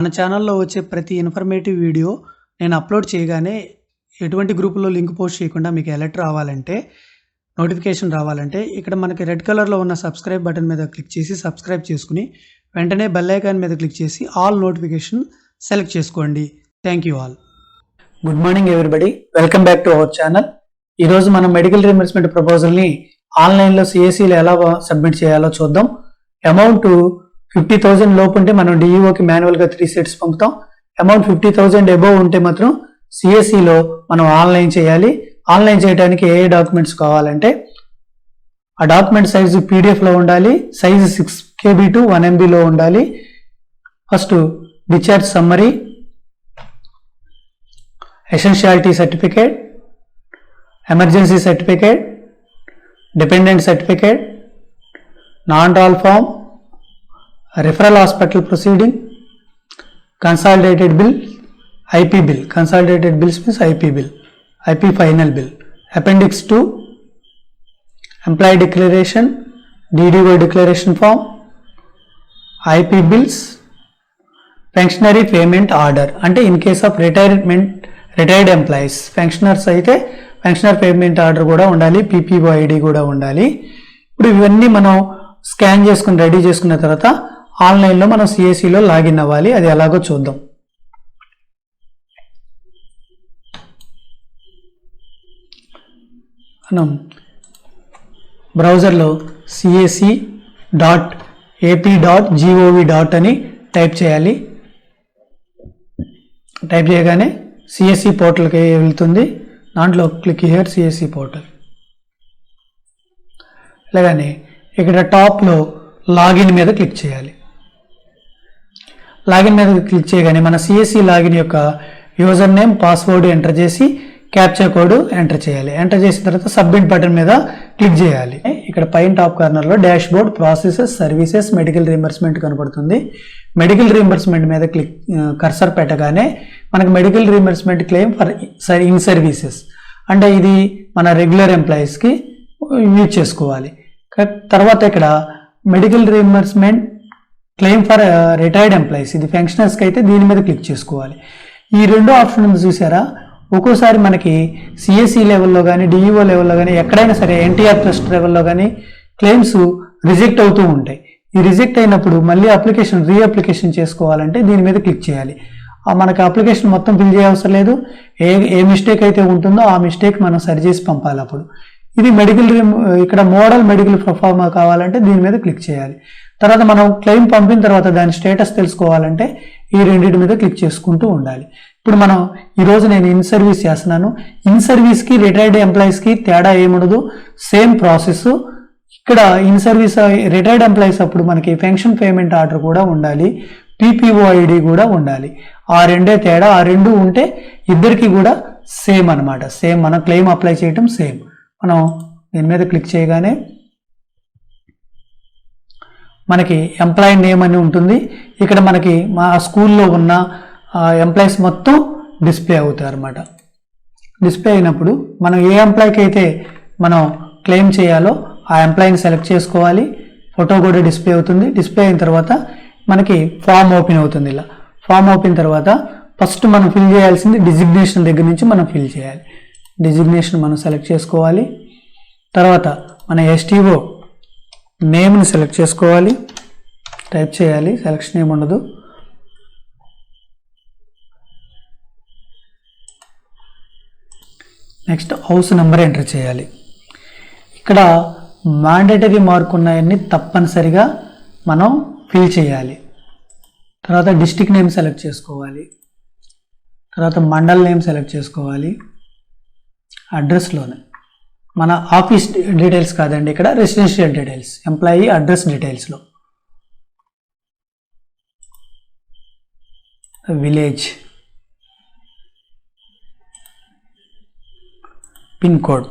మన ఛానల్లో వచ్చే ప్రతి ఇన్ఫర్మేటివ్ వీడియో నేను అప్లోడ్ చేయగానే ఎటువంటి గ్రూపులో లింక్ పోస్ట్ చేయకుండా మీకు అలర్ట్ రావాలంటే, నోటిఫికేషన్ రావాలంటే ఇక్కడ మనకి రెడ్ కలర్లో ఉన్న సబ్స్క్రైబ్ బటన్ మీద క్లిక్ చేసి సబ్స్క్రైబ్ చేసుకుని వెంటనే బెల్ ఐకాన్ మీద క్లిక్ చేసి ఆల్ నోటిఫికేషన్ సెలెక్ట్ చేసుకోండి. Thank you all. Good morning everybody, welcome back to our channel. ఈరోజు మనం మెడికల్ రీయింబర్స్మెంట్ ప్రపోజల్ని ఆన్లైన్లో సిఎస్సిలో ఎలా సబ్మిట్ చేయాలో చూద్దాం. అమౌంట్ 50,000 లోపు ఉంటే మనం డిఈఓకి మాన్యువల్గా 3 సెట్స్ పంపుతాం. అమౌంట్ 50,000 అబోవ్ ఉంటే మాత్రం సిఎస్సిలో మనం ఆన్లైన్ చేయాలి. ఆన్లైన్ చేయడానికి ఏ డాక్యుమెంట్స్ కావాలంటే ఆ డాక్యుమెంట్ సైజు పీడిఎఫ్లో ఉండాలి, సైజు 6 KB to 1 MBలో ఉండాలి. First discharge summary, essentiality certificate, emergency certificate, dependent certificate, non రాల్ form, referral hospital proceeding, consolidated bill, IP bill. Consolidated bills means IP bill, IP final bill, appendix 2, employee declaration, DDO declaration form, IP bills, functionary payment order. అంటే in case of retired employees, functionaries అయితే functionary payment order కూడా ఉండాలి, PPO ID కూడా ఉండాలి. ఇప్పుడు ఇవన్నీ మనం scan చేసుకుని రెడీ చేసుకున్న తర్వాత ఆన్లైన్లో మనం సిఎస్సిలో లాగిన్ అవ్వాలి. అది ఎలాగో చూద్దాం. మనం బ్రౌజర్లో CSC.AP.gov. అని టైప్ చేయాలి. టైప్ చేయగానే సిఎస్సి పోర్టల్కి వెళ్తుంది. దాంట్లో క్లిక్ హియర్ సిఎస్సి పోర్టల్. అలాగనే ఇక్కడ టాప్లో లాగిన్ మీద క్లిక్ చేయాలి. లాగిన్ మీద క్లిక్ చేయగానే మన సిఎస్సి లాగిన్ యొక్క యూజర్ నేమ్, పాస్వర్డ్ ఎంటర్ చేసి క్యాప్చా కోడ్ ఎంటర్ చేయాలి. ఎంటర్ చేసిన తర్వాత సబ్మిట్ బటన్ మీద క్లిక్ చేయాలి. ఇక్కడ పైన టాప్ కార్నర్లో dash board, processes, services, medical reimbursement కనబడుతుంది. మెడికల్ రీయింబర్స్మెంట్ మీద కర్సర్ పెట్టగానే మనకు medical reimbursement claim for in services అంటే ఇది మన రెగ్యులర్ ఎంప్లాయీస్కి యూజ్ చేసుకోవాలి. తర్వాత ఇక్కడ medical reimbursement claim for retired employees, ఇది ఫంక్షనర్స్కి అయితే దీని మీద క్లిక్ చేసుకోవాలి. ఈ రెండో ఆప్షన్ ఉంది చూసారా, ఒక్కోసారి మనకి సిఎస్సి లెవెల్లో కానీ డిఈఓ లెవెల్లో కానీ ఎక్కడైనా సరే ఎన్టీఆర్ ట్రస్ట్ లెవెల్లో కానీ క్లెయిమ్స్ రిజెక్ట్ అవుతూ ఉంటాయి. ఈ రిజెక్ట్ అయినప్పుడు మళ్ళీ రీఅప్లికేషన్ చేసుకోవాలంటే దీని మీద క్లిక్ చేయాలి. మనకి అప్లికేషన్ మొత్తం ఫిల్ చేయవసరం లేదు. ఏ మిస్టేక్ అయితే ఉంటుందో ఆ మిస్టేక్ మనం సరిచేసి పంపాలి. అప్పుడు ఇది ఇక్కడ మోడల్ మెడికల్ ప్రొఫార్మా కావాలంటే దీని మీద క్లిక్ చేయాలి. తర్వాత మనం క్లెయిమ్ పంపిన తర్వాత దాని స్టేటస్ తెలుసుకోవాలంటే ఈ రెండింటి మీద క్లిక్ చేసుకుంటూ ఉండాలి. ఇప్పుడు మనం ఈరోజు నేను ఇన్ సర్వీస్ చేస్తున్నాను. ఇన్ సర్వీస్కి రిటైర్డ్ ఎంప్లాయీస్కి తేడా ఏముండదు, సేమ్ ప్రాసెస్. ఇక్కడ ఇన్ సర్వీస్ రిటైర్డ్ ఎంప్లాయీస్ అప్పుడు మనకి పెన్షన్ పేమెంట్ ఆర్డర్ కూడా ఉండాలి, PPO ID కూడా ఉండాలి. ఆ రెండే తేడా. ఆ రెండు ఉంటే ఇద్దరికి కూడా సేమ్ అనమాట. సేమ్ మనం క్లెయిమ్ అప్లై చేయటం సేమ్. మనం దీని మీద క్లిక్ చేయగానే మనకి ఎంప్లాయీ నేమ్ అని ఉంటుంది. ఇక్కడ మనకి మా స్కూల్లో ఉన్న ఎంప్లాయీస్ మొత్తం డిస్ప్లే అవుతాయి అన్నమాట. డిస్ప్లే అయినప్పుడు మనం ఏ ఎంప్లాయీకి అయితే మనం క్లెయిమ్ చేయాలో ఆ ఎంప్లాయీని సెలెక్ట్ చేసుకోవాలి. ఫోటో కూడా డిస్ప్లే అవుతుంది. డిస్ప్లే అయిన తర్వాత మనకి ఫామ్ ఓపెన్ అవుతుంది. ఇలా ఫామ్ ఓపెన్ తర్వాత ఫస్ట్ మనం ఫిల్ చేయాల్సింది డిజిగ్నేషన్ దగ్గర నుంచి మనం ఫిల్ చేయాలి. డిజిగ్నేషన్ మనం సెలెక్ట్ చేసుకోవాలి. తర్వాత మన STO నేమ్ని సెలెక్ట్ చేసుకోవాలి, టైప్ చేయాలి. సెలెక్షన్ ఏమి ఉండదు. నెక్స్ట్ హౌస్ నెంబర్ ఎంటర్ చేయాలి. ఇక్కడ మ్యాండేటరీ మార్క్ ఉన్నాయన్నీ తప్పనిసరిగా మనం ఫిల్ చేయాలి. తర్వాత డిస్ట్రిక్ట్ నేమ్ సెలెక్ట్ చేసుకోవాలి. తర్వాత మండల్ నేమ్ సెలెక్ట్ చేసుకోవాలి. అడ్రస్లోనే మన ఆఫీస్ డీటెయిల్స్ కాదండి, ఇక్కడ రెసిడెన్షియల్ డీటెయిల్స్, ఎంప్లాయీ అడ్రస్ డీటెయిల్స్లో విలేజ్, పిన్ కోడ్,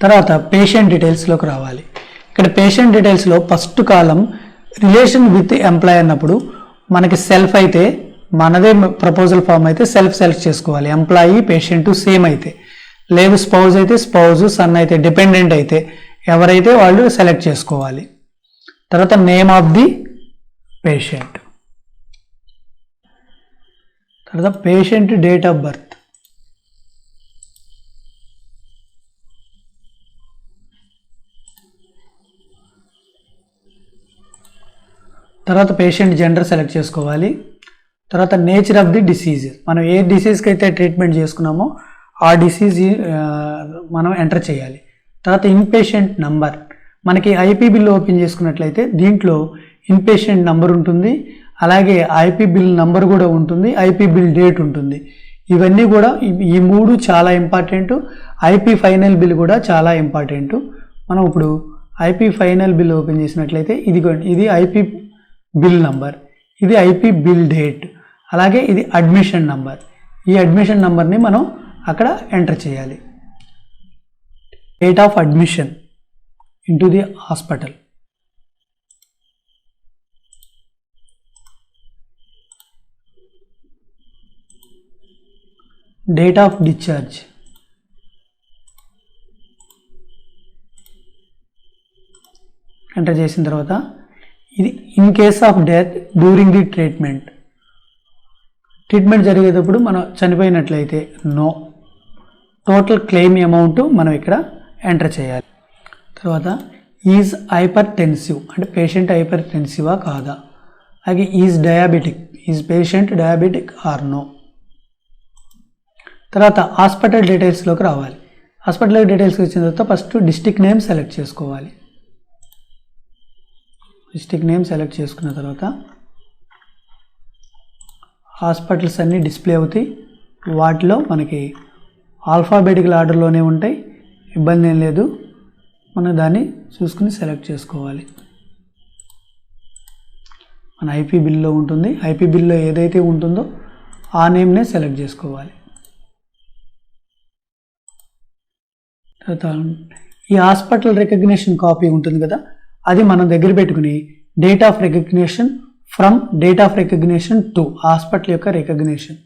తర్వాత పేషెంట్ డీటెయిల్స్లోకి రావాలి. ఇక్కడ పేషెంట్ డీటెయిల్స్లో first column relation with employee అన్నప్పుడు మనకి సెల్ఫ్ అయితే మనదే ప్రపోజల్ ఫామ్ అయితే సెల్ఫ్ సెలెక్ట్ చేసుకోవాలి. ఎంప్లాయీ పేషెంట్ సేమ్ అయితే, లేదు స్పౌజ్ అయితే స్పౌజ్, సన్ అయితే డిపెండెంట్ అయితే ఎవరైతే వాళ్ళు సెలెక్ట్ చేసుకోవాలి. తర్వాత నేమ్ ఆఫ్ ది పేషెంట్, తర్వాత పేషెంట్ డేట్ ఆఫ్ బర్త్, తర్వాత పేషెంట్ జెండర్ సెలెక్ట్ చేసుకోవాలి. తర్వాత నేచర్ ఆఫ్ ది డిసీజ్, మనం ఏ డిసీజ్కి అయితే ట్రీట్మెంట్ చేసుకున్నామో ఆ డిసీజ్ మనం ఎంటర్ చేయాలి. తర్వాత ఇన్పేషెంట్ నంబర్, మనకి ఐపీ బిల్ ఓపెన్ చేసుకున్నట్లయితే దీంట్లో ఇన్పేషెంట్ నంబర్ ఉంటుంది, అలాగే ఐపీ బిల్ నంబర్ కూడా ఉంటుంది, ఐపీ బిల్ డేట్ ఉంటుంది. ఇవన్నీ కూడా ఈ మూడు చాలా ఇంపార్టెంట్. ఐపీ ఫైనల్ బిల్ కూడా చాలా ఇంపార్టెంట్. మనం ఇప్పుడు ఐపీ ఫైనల్ బిల్ ఓపెన్ చేసినట్లయితే ఇది ఐపీ బిల్ నంబర్, ఇది ఐపీ బిల్ డేట్, అలాగే ఇది అడ్మిషన్ నంబర్. ఈ అడ్మిషన్ నంబర్ని మనం అక్కడ ఎంటర్ చేయాలి. Date of admission into the hospital, date of discharge, enter చేసిన తర్వాత ఇది in case of death during the treatment జరిగేటప్పుడు మనం చనిపోయినట్లయితే నో. టోటల్ క్లెయిమ్ అమౌంట్ మనం ఇక్కడ ఎంటర్ చేయాలి. తర్వాత ఈజ్ హైపర్ టెన్సివ్ అంటే పేషెంట్ హైపర్ టెన్సివా కాదా, అలాగే is diabetic, is patient diabetic or no. తర్వాత హాస్పిటల్ డీటెయిల్స్లోకి రావాలి. హాస్పిటల్ డీటెయిల్స్కి వచ్చిన తర్వాత ఫస్ట్ డిస్ట్రిక్ట్ నేమ్ సెలెక్ట్ చేసుకోవాలి. డిస్ట్రిక్ట్ నేమ్ సెలెక్ట్ చేసుకున్న తర్వాత హాస్పిటల్స్ అన్నీ డిస్ప్లే అవుతాయి. వాటిలో మనకి ఆల్ఫాబెటికల్ ఆర్డర్లోనే ఉంటాయి, ఇబ్బంది ఏం లేదు. మనం దాన్ని చూసుకుని సెలెక్ట్ చేసుకోవాలి. మన ఐపీ బిల్లో ఉంటుంది, ఐపీ బిల్లో ఏదైతే ఉంటుందో ఆ నేమ్నే సెలెక్ట్ చేసుకోవాలి. తర్వాత ఈ హాస్పిటల్ రికగ్నిషన్ కాపీ ఉంటుంది కదా, అది మనం దగ్గర పెట్టుకుని date of recognition from date of recognition to hospital యొక్క recognition.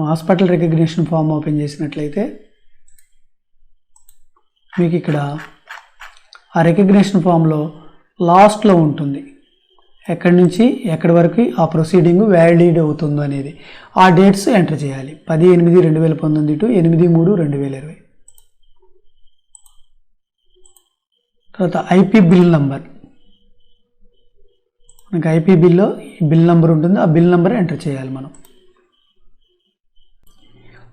Hospital recognition form open చేసినట్లయితే మీకు ఇక్కడ ఆ రికగ్నిషన్ ఫామ్లో లాస్ట్లో ఉంటుంది ఎక్కడి నుంచి ఎక్కడి వరకు ఆ ప్రొసీడింగ్ వ్యాలిడ్ అవుతుందో అనేది. ఆ డేట్స్ ఎంటర్ చేయాలి. 10/8/2019 టు 8/3/2020. తర్వాత ఐపీ బిల్ నంబర్, మనకి ఐపీ బిల్లో బిల్ నెంబర్ ఉంటుంది, ఆ బిల్ నెంబర్ ఎంటర్ చేయాలి మనం.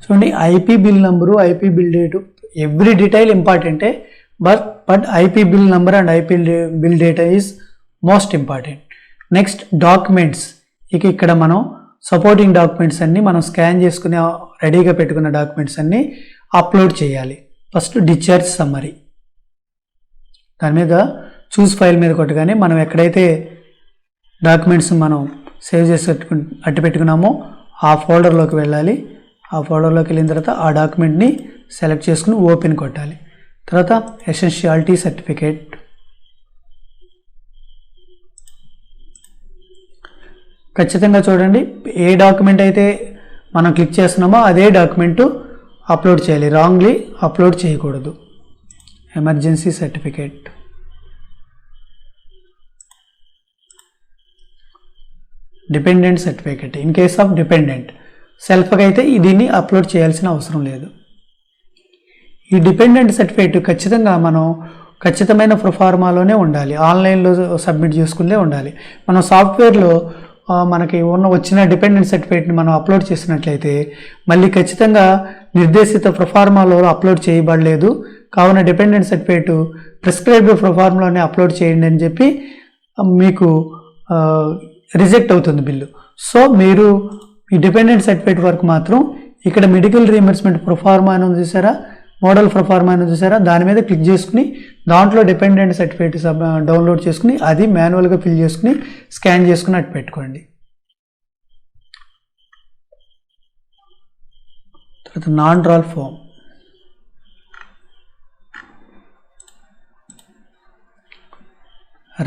చూడండి, IP bill number, IP bill date, every detail ఇంపార్టెంటే, but IP bill number and IP bill data is most important. Next documents, ఇక్కడ మనం సపోర్టింగ్ డాక్యుమెంట్స్ అన్నీ మనం స్కాన్ చేసుకుని రెడీగా పెట్టుకున్న డాక్యుమెంట్స్ అన్నీ అప్లోడ్ చేయాలి. ఫస్ట్ డిశ్చార్జ్ సమ్మరీ, దాని మీద చూస్ ఫైల్ మీద కొట్టగానే మనం ఎక్కడైతే డాక్యుమెంట్స్ మనం సేవ్ చేసి అట్టి పెట్టుకున్నామో ఆ ఫోల్డర్లోకి వెళ్ళాలి. ఆ ఫోల్డర్లోకి వెళ్ళిన తర్వాత ఆ డాక్యుమెంట్ని సెలెక్ట్ చేసుకుని ఓపెన్ కొట్టాలి. తర్వాత ఎసెన్షియాలిటీ సర్టిఫికేట్, ఖచ్చితంగా చూడండి ఏ డాక్యుమెంట్ అయితే మనం క్లిక్ చేస్తున్నామో అదే డాక్యుమెంట్ అప్లోడ్ చేయాలి, రాంగ్లీ అప్లోడ్ చేయకూడదు. Emergency certificate, dependent certificate, in case of dependent, సెల్ఫ్గా అయితే దీన్ని అప్లోడ్ చేయాల్సిన అవసరం లేదు. ఈ డిపెండెంట్ సర్టిఫికేట్ ఖచ్చితంగా మనం ఖచ్చితమైన ప్రొఫార్మాలోనే ఉండాలి, ఆన్లైన్లో సబ్మిట్ చేసుకునే ఉండాలి. మనం సాఫ్ట్వేర్లో మనకి వచ్చిన డిపెండెంట్ సర్టిఫికేట్ని మనం అప్లోడ్ చేసినట్లయితే మళ్ళీ ఖచ్చితంగా నిర్దేశిత ప్రొఫార్మాలో అప్లోడ్ చేయబడలేదు, కావున డిపెండెంట్ సర్టిఫికేట్ ప్రిస్క్రైబ్డ్ ప్రొఫార్మాలోనే అప్లోడ్ చేయండి అని చెప్పి మీకు రిజెక్ట్ అవుతుంది బిల్లు. సో మీరు ఈ డిపెండెంట్ సర్టిఫికేట్ వరకు మాత్రం ఇక్కడ మెడికల్ రీఎంబర్స్మెంట్ ప్రొఫార్మా అని చూసారా, మోడల్ ప్రొఫార్మా అని చూసారా, దాని మీద క్లిక్ చేసుకుని దాంట్లో డిపెండెంట్ సర్టిఫికేట్ డౌన్లోడ్ చేసుకుని అది మాన్యువల్గా ఫిల్ చేసుకుని స్కాన్ చేసుకుని అటు పెట్టుకోండి. తర్వాత non drawal form,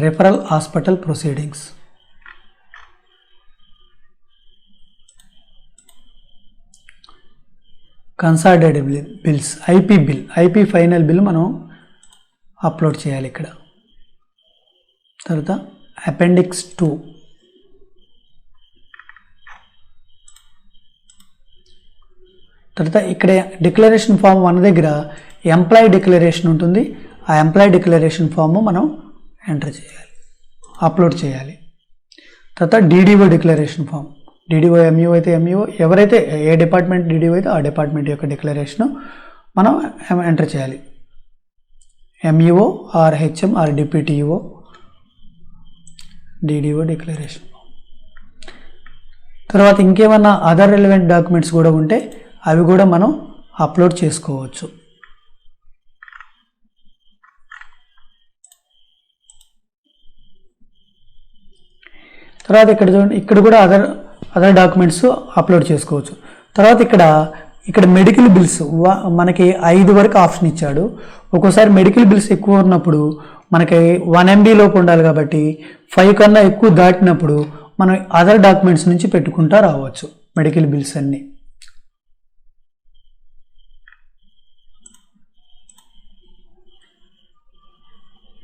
referral hospital proceedings, consolidated bills, IP final bill మనం అప్లోడ్ చేయాలి ఇక్కడ. తర్వాత అపెండిక్స్ 2, తర్వాత ఇక్కడ డిక్లరేషన్ ఫామ్ 1 దగ్గర ఎంప్లాయీ డిక్లరేషన్ ఉంటుంది. ఆ ఎంప్లాయీ డిక్లరేషన్ ఫామ్ మనం ఎంటర్ చేయాలి, అప్లోడ్ చేయాలి. తర్వాత DDO declaration form, DDO MEO అయితే ఎంఈఓ, ఎవరైతే ఏ డిపార్ట్మెంట్ డిడిఓ అయితే ఆ డిపార్ట్మెంట్ యొక్క డిక్లరేషన్ మనం ఎంటర్ చేయాలి. MEO or HM or deputy EO DDO declaration. తర్వాత ఇంకేమన్నా అదర్ రిలవెంట్ డాక్యుమెంట్స్ కూడా ఉంటే అవి కూడా మనం అప్లోడ్ చేసుకోవచ్చు. తర్వాత ఇక్కడ చూడండి, ఇక్కడ కూడా అదర్ డాక్యుమెంట్స్ అప్లోడ్ చేసుకోవచ్చు. తర్వాత ఇక్కడ మెడికల్ బిల్స్ మనకి 5 వరకు ఆప్షన్ ఇచ్చాడు. ఒక్కోసారి మెడికల్ బిల్స్ ఎక్కువ ఉన్నప్పుడు మనకి 1 MB లోపు ఉండాలి కాబట్టి 5 కన్నా ఎక్కువ దాటినప్పుడు మనం అదర్ డాక్యుమెంట్స్ నుంచి పెట్టుకుంటా రావచ్చు మెడికల్ బిల్స్ అన్నీ.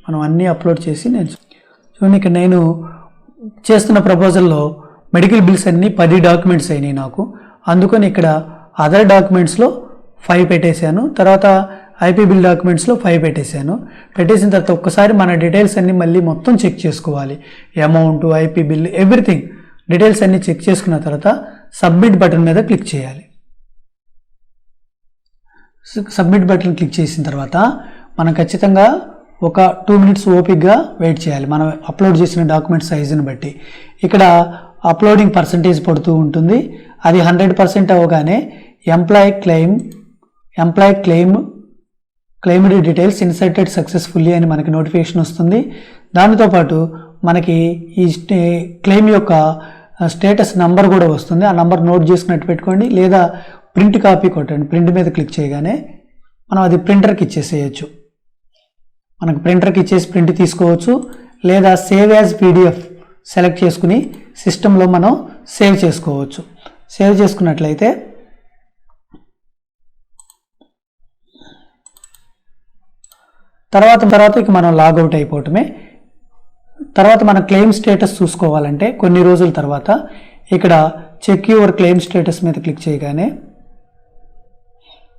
మనం అన్నీ అప్లోడ్ చేసి చూడండి, ఇక్కడ నేను చేస్తున్న ప్రపోజల్లో మెడికల్ బిల్స్ అన్నీ 10 డాక్యుమెంట్స్ అయినాయి నాకు. అందుకని ఇక్కడ అదర్ డాక్యుమెంట్స్లో 5 పెట్టేశాను. తర్వాత ఐపీ బిల్ డాక్యుమెంట్స్లో 5 పెట్టేశాను. పెట్టేసిన తర్వాత ఒక్కసారి మన డీటెయిల్స్ అన్నీ మళ్ళీ మొత్తం చెక్ చేసుకోవాలి. Amount, IP bill, everything details అన్నీ చెక్ చేసుకున్న తర్వాత సబ్మిట్ బటన్ మీద క్లిక్ చేయాలి. సబ్మిట్ బటన్ క్లిక్ చేసిన తర్వాత మనం ఖచ్చితంగా ఒక 2 minutes ఓపిక్గా వెయిట్ చేయాలి, మనం అప్లోడ్ చేసిన డాక్యుమెంట్ సైజుని బట్టి. ఇక్కడ అప్లోడింగ్ పర్సంటేజ్ పడుతూ ఉంటుంది. అది 100% అవ్వగానే employee claimed details inserted successfully అని మనకి నోటిఫికేషన్ వస్తుంది. దానితోపాటు మనకి ఈ క్లెయిమ్ యొక్క స్టేటస్ నంబర్ కూడా వస్తుంది. ఆ నంబర్ నోట్ చేసుకున్నట్టు పెట్టుకోండి, లేదా ప్రింట్ కాపీ కొట్టండి. ప్రింట్ మీద క్లిక్ చేయగానే మనం అది ప్రింటర్కి ఇచ్చేసేయచ్చు. మనకు ప్రింటర్కి ఇచ్చేసి ప్రింట్ తీసుకోవచ్చు, లేదా సేవ్ యాజ్ పీడిఎఫ్ సెలెక్ట్ చేసుకుని సిస్టంలో మనం సేవ్ చేసుకోవచ్చు. సేవ్ చేసుకున్నట్లయితే తర్వాత ఇక మనం లాగౌట్ అయిపోవటమే. తర్వాత మన క్లెయిమ్ స్టేటస్ చూసుకోవాలంటే కొన్ని రోజుల తర్వాత ఇక్కడ చెక్ యువర్ క్లెయిమ్ స్టేటస్ మీద క్లిక్ చేయగానే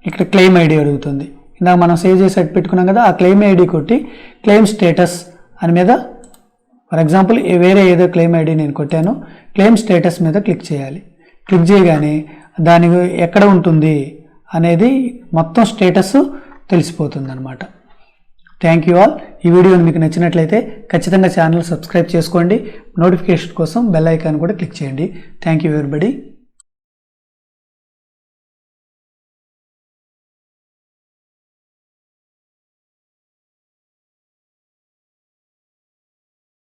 ఇక్కడ క్లెయిమ్ ఐడి అడుగుతుంది. ఇందాక మనం సేవ్ చేసి పెట్టుకున్నాం కదా, ఆ క్లెయిమ్ ఐడి కొట్టి క్లెయిమ్ స్టేటస్ అని మీద, ఫర్ ఎగ్జాంపుల్ వేరే ఏదో క్లెయిమ్ ఐడి నేను కొట్టాను, క్లెయిమ్ స్టేటస్ మీద క్లిక్ చేయాలి. క్లిక్ చేయగానే దాని ఎక్కడ ఉంటుంది అనేది మొత్తం స్టేటస్ తెలిసిపోతుంది అన్నమాట. Thank you all. ఈ వీడియో మీకు నచ్చినట్లయితే ఖచ్చితంగా ఛానల్ సబ్స్క్రైబ్ చేసుకోండి. నోటిఫికేషన్ కోసం బెల్ ఐకాన్ కూడా క్లిక్ చేయండి. Thank you everybody.